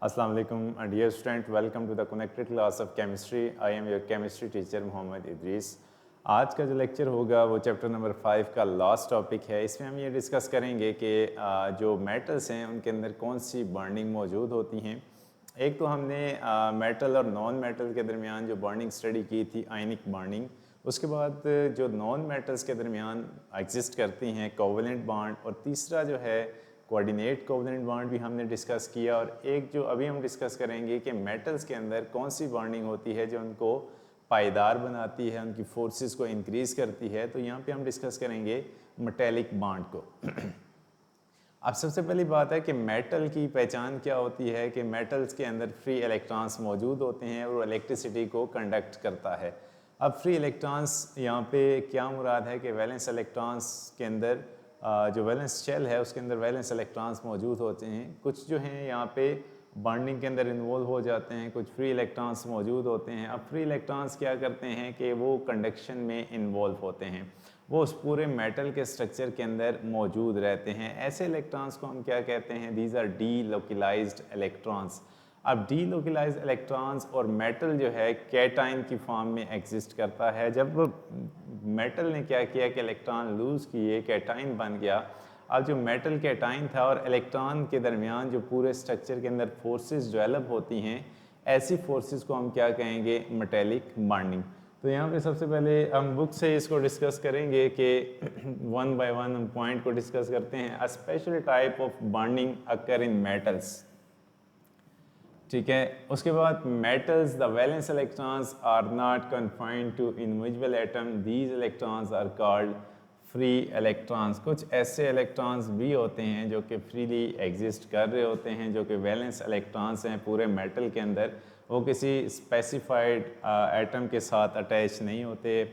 Assalamu alaikum, dear student. Welcome to the connected class of chemistry. I am your chemistry teacher Mohammad Idris. आज का जो lecture होगा वो chapter number 5 का last topic है। इसमें हम ये डिस्कस करेंगे कि जो मेटल्स हैं उनके अंदर कौन सी बॉन्डिंग मौजूद होती हैं। एक तो हमने मेटल और नॉन मेटल के दरमियान जो बॉन्डिंग स्टडी की थी, आयनिक बॉन्डिंग। उसके बाद जो नॉन मेटल्स के दरमियान एग्जिस्ट करती हैं कोवेलेंट बॉन्ड, और तीसरा जो है कोऑर्डिनेट कोवेलेंट बॉन्ड भी हमने डिस्कस किया। और एक जो अभी हम डिस्कस करेंगे कि मेटल्स के अंदर कौन सी बॉन्डिंग होती है जो उनको पायदार बनाती है, उनकी फोर्सेस को इंक्रीज़ करती है। तो यहाँ पे हम डिस्कस करेंगे मेटेलिक बॉन्ड को। अब सबसे पहली बात है कि मेटल की पहचान क्या होती है कि मेटल्स के अंदर फ्री इलेक्ट्रॉन्स मौजूद होते हैं और इलेक्ट्रिसिटी को कंडक्ट करता है। अब फ्री इलेक्ट्रॉन्स यहाँ पे क्या मुराद है कि वैलेंस इलेक्ट्रॉन्स के अंदर जो वैलेंस शेल है उसके अंदर वैलेंस इलेक्ट्रॉन्स मौजूद होते हैं। कुछ जो हैं यहाँ पे बॉन्डिंग के अंदर इन्वॉल्व हो जाते हैं, कुछ फ्री इलेक्ट्रॉन्स मौजूद होते हैं। अब फ्री इलेक्ट्रॉन्स क्या करते हैं कि वो कंडक्शन में इन्वॉल्व होते हैं, वो उस पूरे मेटल के स्ट्रक्चर के अंदर मौजूद रहते हैं। ऐसे इलेक्ट्रॉन्स को हम क्या कहते हैं? These are delocalised electrons. अब डी लोकलाइज्ड इलेक्ट्रॉन्स और मेटल जो है कैटाइन की फॉर्म में एग्जिस्ट करता है। जब मेटल ने क्या किया कि इलेक्ट्रॉन लूज़ किए, कैटाइन बन गया। अब जो मेटल कैटाइन था और इलेक्ट्रॉन के दरमियान जो पूरे स्ट्रक्चर के अंदर फोर्सेस डेवलप होती हैं, ऐसी फोर्सेस को हम क्या कहेंगे? Metallic bonding. तो यहाँ पे सबसे पहले हम बुक से इसको डिस्कस करेंगे कि वन बाय वन हम पॉइंट को डिस्कस करते हैं। A special type of bonding occur in metals, ठीक है। उसके बाद metals the valence electrons are not confined to individual atom, these electrons are called free electrons. कुछ ऐसे इलेक्ट्रॉन्स भी होते हैं जो कि फ्रीली एग्जिस्ट कर रहे होते हैं, जो कि वैलेंस इलेक्ट्रॉन्स हैं पूरे मेटल के अंदर। वो किसी स्पेसिफाइड एटम के साथ अटैच नहीं होते,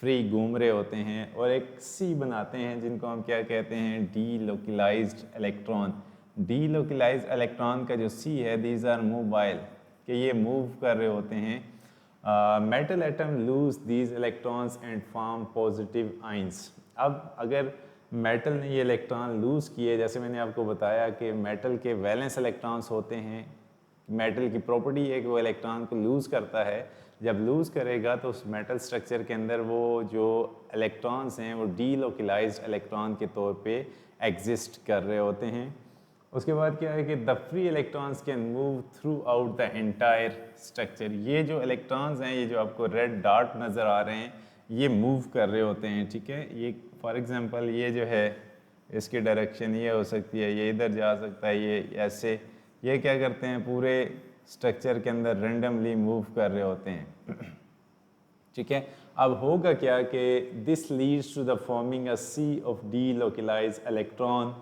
फ्री घूम रहे होते हैं और एक सी बनाते हैं जिनको हम क्या कहते हैं? D localised electron. D localised electron का जो सी है, दीज आर मोबाइल, कि ये मूव कर रहे होते हैं। Metal atom lose these electrons and form positive ions. अब अगर मेटल ने ये इलेक्ट्रॉन लूज़ किए, जैसे मैंने आपको बताया कि मेटल के वैलेंस इलेक्ट्रॉन्स होते हैं, मेटल की प्रॉपर्टी है कि वो इलेक्ट्रॉन को लूज़ करता है। जब लूज़ करेगा तो उस मेटल स्ट्रक्चर के अंदर वो जो इलेक्ट्रॉन्स हैं वो डी लोकलाइज्ड इलेक्ट्रॉन के तौर पे एग्जिस्ट कर रहे होते हैं। उसके बाद क्या है कि the free electrons can move through out the entire structure. ये जो इलेक्ट्रॉन्स हैं, ये जो आपको रेड डॉट नज़र आ रहे हैं, ये मूव कर रहे होते हैं, ठीक है। ये फॉर एग्जांपल ये जो है इसकी डायरेक्शन ये हो सकती है, ये इधर जा सकता है, ये ऐसे। ये क्या करते हैं? पूरे स्ट्रक्चर के अंदर रेंडमली मूव कर रहे होते हैं, ठीक है। अब होगा क्या कि this leads to the forming a sea of D localised electron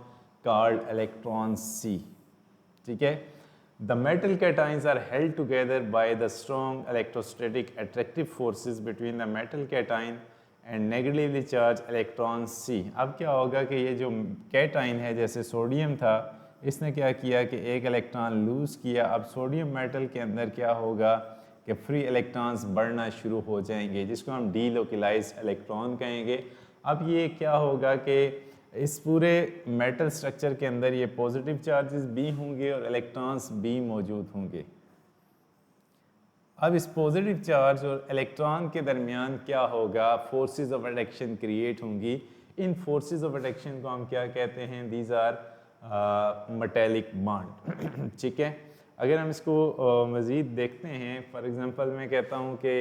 called electron C, ठीक है। The metal cations are held together by the strong electrostatic attractive forces between the metal cation and negatively charged electron C। अब क्या होगा कि ये जो cation है, जैसे सोडियम था, इसने क्या किया कि एक इलेक्ट्रॉन लूज़ किया। अब सोडियम मेटल के अंदर क्या होगा कि फ्री इलेक्ट्रॉन्स बढ़ना शुरू हो जाएंगे, जिसको हम डी लोकलाइज्ड इलेक्ट्रॉन कहेंगे। अब ये क्या होगा कि इस पूरे मेटल स्ट्रक्चर के अंदर ये पॉजिटिव चार्जेस भी होंगे और इलेक्ट्रॉन्स भी मौजूद होंगे। अब इस पॉजिटिव चार्ज और इलेक्ट्रॉन के दरमियान क्या होगा? फोर्सेस ऑफ अट्रैक्शन क्रिएट होंगी। इन फोर्सेस ऑफ अट्रैक्शन को हम क्या कहते हैं? दीज आर मेटेलिक बॉन्ड, ठीक है। अगर हम इसको मज़ीद देखते हैं, फॉर एग्जांपल मैं कहता हूँ कि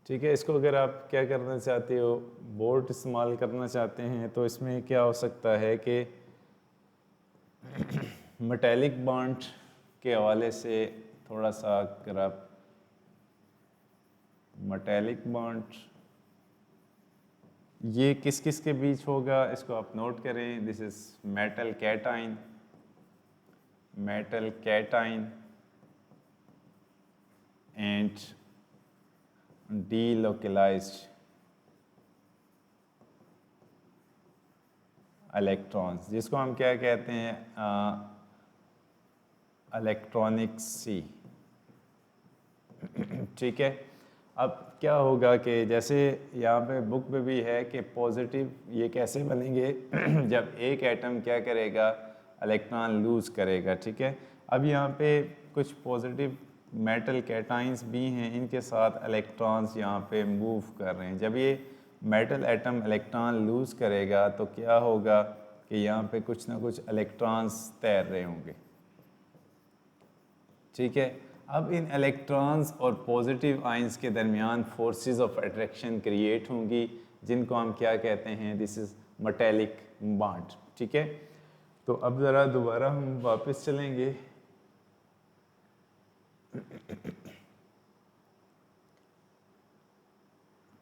ठीक है, इसको अगर आप क्या करना चाहते हो, बोर्ड इस्तेमाल करना चाहते हैं, तो इसमें क्या हो सकता है कि मेटेलिक बॉन्ड के हवाले से थोड़ा सा अगर आप मेटेलिक बॉन्ड ये किस किस के बीच होगा इसको आप नोट करें। This is metal cation, metal cation and delocalized electrons, जिसको हम क्या कहते हैं? इलेक्ट्रॉनिक सी, ठीक है। अब क्या होगा कि जैसे यहाँ पे बुक में भी है कि पॉजिटिव ये कैसे बनेंगे जब एक एटम क्या करेगा, इलेक्ट्रॉन लूज करेगा, ठीक है। अब यहाँ पे कुछ पॉजिटिव मेटल कैटाइंस भी हैं, इनके साथ इलेक्ट्रॉन्स यहाँ पे मूव कर रहे हैं। जब ये मेटल एटम इलेक्ट्रॉन लूज करेगा तो क्या होगा कि यहाँ पे कुछ ना कुछ इलेक्ट्रॉन्स तैर रहे होंगे, ठीक है। अब इन इलेक्ट्रॉन्स और पॉजिटिव आइंस के दरमियान फोर्सेस ऑफ अट्रैक्शन क्रिएट होंगी, जिनको हम क्या कहते हैं, दिस इज मेटेलिक बॉन्ड, ठीक है। तो अब ज़रा दोबारा हम वापस चलेंगे।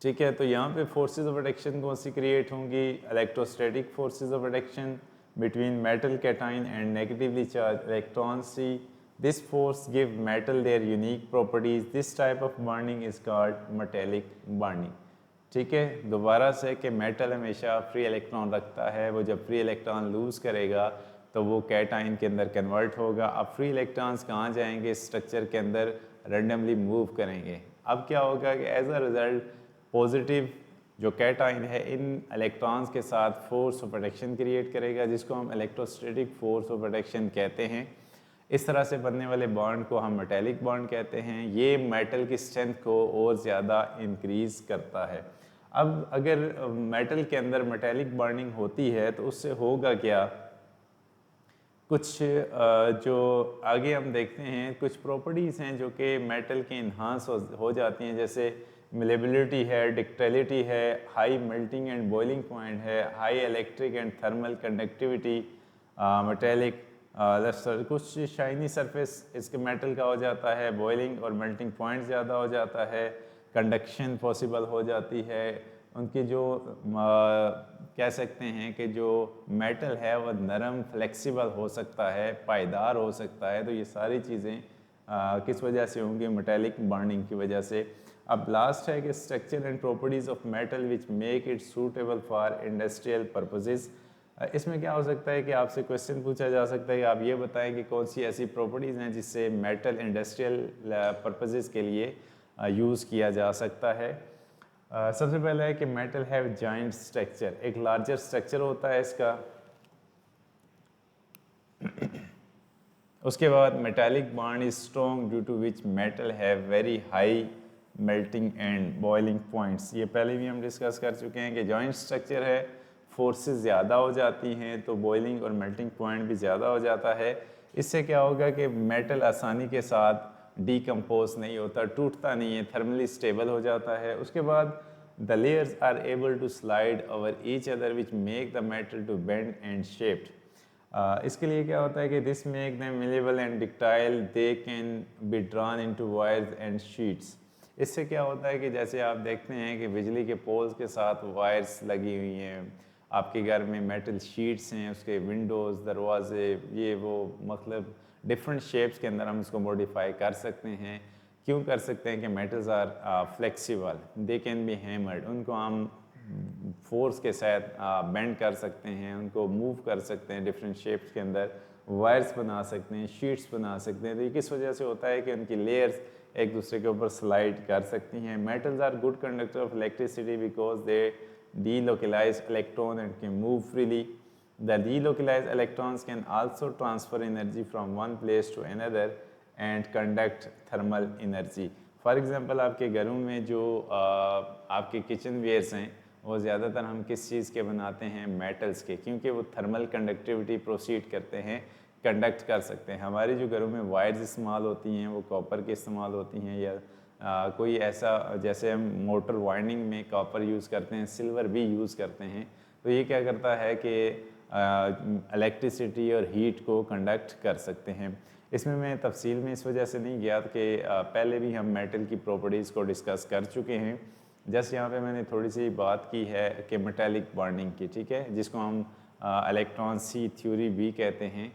ठीक है, तो यहाँ पे फोर्सेस ऑफ अट्रैक्शन कौन सी क्रिएट होंगी, electrostatic forces of attraction between metal cation and negatively charge electron sea. This force give metal their unique properties. This type of bonding is called metallic bonding, ठीक है। दोबारा से कि metal हमेशा free electron रखता है, वो जब फ्री इलेक्ट्रॉन लूज करेगा तो वो कैटाइन के अंदर कन्वर्ट होगा। अब फ्री इलेक्ट्रॉन्स कहाँ जाएंगे, स्ट्रक्चर के अंदर रैंडमली मूव करेंगे। अब क्या होगा कि एज अ रिजल्ट पॉजिटिव जो कैटाइन है इन इलेक्ट्रॉन्स के साथ फोर्स ऑफ अट्रैक्शन क्रिएट करेगा, जिसको हम इलेक्ट्रोस्टैटिक फोर्स ऑफ अट्रैक्शन कहते हैं। इस तरह से बनने वाले बॉन्ड को हम मेटेलिक बॉन्ड कहते हैं। ये मेटल की स्ट्रेंथ को और ज़्यादा इंक्रीज़ करता है। अब अगर मेटल के अंदर मेटेलिक बॉन्डिंग होती है तो उससे होगा क्या, कुछ जो आगे हम देखते हैं कुछ प्रॉपर्टीज़ हैं जो कि मेटल के इन्हांस हो जाती हैं, जैसे मिलेबिलिटी है, डिक्टेलिटी है, high melting and boiling point है, high electric and thermal conductivity, metallic lustre, कुछ शाइनी सरफेस इसके मेटल का हो जाता है, बॉइलिंग और मेल्टिंग पॉइंट ज़्यादा हो जाता है, कंडक्शन पॉसिबल हो जाती है। उनकी जो कह सकते हैं कि जो मेटल है वह नरम फ्लेक्सिबल हो सकता है, पायदार हो सकता है। तो ये सारी चीज़ें किस वजह से होंगी, मेटेलिक बॉन्डिंग की वजह से। अब लास्ट है कि structure and properties of metal which make it suitable for industrial purposes. इसमें क्या हो सकता है कि आपसे क्वेश्चन पूछा जा सकता है कि आप ये बताएं कि कौन सी ऐसी प्रॉपर्टीज़ हैं जिससे मेटल इंडस्ट्रियल पर्पसेस के लिए यूज़ किया जा सकता है। सबसे पहला है कि मेटल हैव जॉइंट स्ट्रक्चर, एक लार्जर स्ट्रक्चर होता है इसका। उसके बाद metallic bond is strong due to which metal have very high melting and boiling points. ये पहले भी हम डिस्कस कर चुके हैं कि जॉइंट स्ट्रक्चर है, फोर्सेस ज़्यादा हो जाती हैं तो बॉइलिंग और मेल्टिंग पॉइंट भी ज़्यादा हो जाता है। इससे क्या होगा कि मेटल आसानी के साथ डीकम्पोज नहीं होता, टूटता नहीं है, थर्मली स्टेबल हो जाता है। उसके बाद the layers are able to slide over each other which make the metal to bend and shaped. इसके लिए क्या होता है कि this make them malleable and ductile, they can be drawn into wires and sheets. इससे क्या होता है कि जैसे आप देखते हैं कि बिजली के पोल्स के साथ वायर्स लगी हुई हैं, आपके घर में मेटल शीट्स हैं, उसके विंडोज़, दरवाजे, ये वो, मतलब डिफरेंट शेप्स के अंदर हम उसको मॉडिफाई कर सकते हैं। क्यों कर सकते हैं कि metals are flexible, they can be hammered, उनको हम फोर्स के साथ बेंड कर सकते हैं, उनको मूव कर सकते हैं डिफरेंट शेप्स के अंदर, वायर्स बना सकते हैं, शीट्स बना सकते हैं। तो ये किस वजह से होता है कि उनकी लेयर्स एक दूसरे के ऊपर स्लाइड कर सकती हैं। Metals are good conductor of electricity because they delocalize electron and can move freely. The delocalized electrons can also transfer energy from one place to another and conduct thermal energy. For example, आपके घरों में जो आपके kitchen wears हैं वो ज़्यादातर हम किस चीज़ के बनाते हैं, मेटल्स के, क्योंकि वो थर्मल कंडक्टिविटी प्रोसीड करते हैं, कंडक्ट कर सकते हैं। हमारे जो घरों में वायर्स इस्तेमाल होती हैं वो कॉपर के इस्तेमाल होती हैं, या कोई ऐसा, जैसे हम मोटर वाइंडिंग में कॉपर यूज़ करते हैं, सिल्वर भी यूज़ करते हैं। तो ये क्या करता है कि इलेक्ट्रिसिटी और हीट को कंडक्ट कर सकते हैं। इसमें मैं तफसील में इस वजह से नहीं गया कि पहले भी हम मेटल की प्रॉपर्टीज़ को डिस्कस कर चुके हैं। जस्ट यहाँ पे मैंने थोड़ी सी बात की है कि मेटालिक बॉन्डिंग की, ठीक है, जिसको हम इलेक्ट्रॉन सी थ्योरी भी कहते हैं।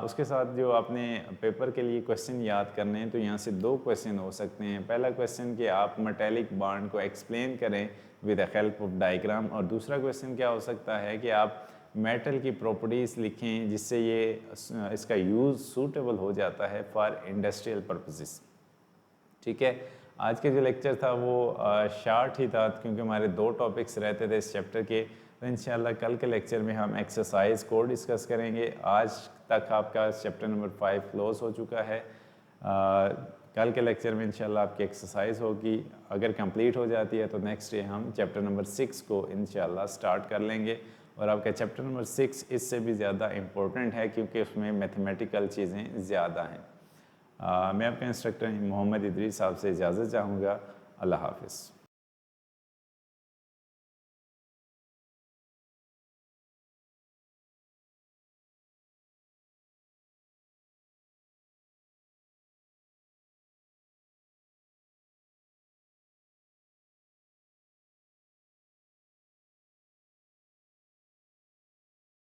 उसके साथ जो आपने पेपर के लिए क्वेश्चन याद करने हैं तो यहाँ से दो क्वेश्चन हो सकते हैं। पहला क्वेश्चन कि आप मेटालिक बॉन्ड को एक्सप्लेन करें with the help of diagram, और दूसरा क्वेश्चन क्या हो सकता है कि आप मेटल की प्रॉपर्टीज़ लिखें जिससे ये इसका यूज़ सूटेबल हो जाता है फॉर इंडस्ट्रियल पर्पसेस, ठीक है। आज के जो लेक्चर था वो शार्ट ही था क्योंकि हमारे 2 टॉपिक्स रहते थे इस चैप्टर के। तो इंशाल्लाह कल के लेक्चर में हम एक्सरसाइज को डिस्कस करेंगे। आज तक आपका चैप्टर नंबर 5 क्लोज हो चुका है। कल के लेक्चर में इंशाल्लाह आपकी एक्सरसाइज होगी। अगर कंप्लीट हो जाती है तो नेक्स्ट डे हम चैप्टर नंबर 6 को इंशाल्लाह स्टार्ट कर लेंगे। और आपका चैप्टर नंबर 6 इससे भी ज़्यादा इम्पोर्टेंट है क्योंकि उसमें मैथमेटिकल चीज़ें ज़्यादा हैं। मैं आपका इंस्ट्रक्टर मोहम्मद इदरीस साहब से इजाज़त चाहूँगा। अल्लाह हाफ़िज़।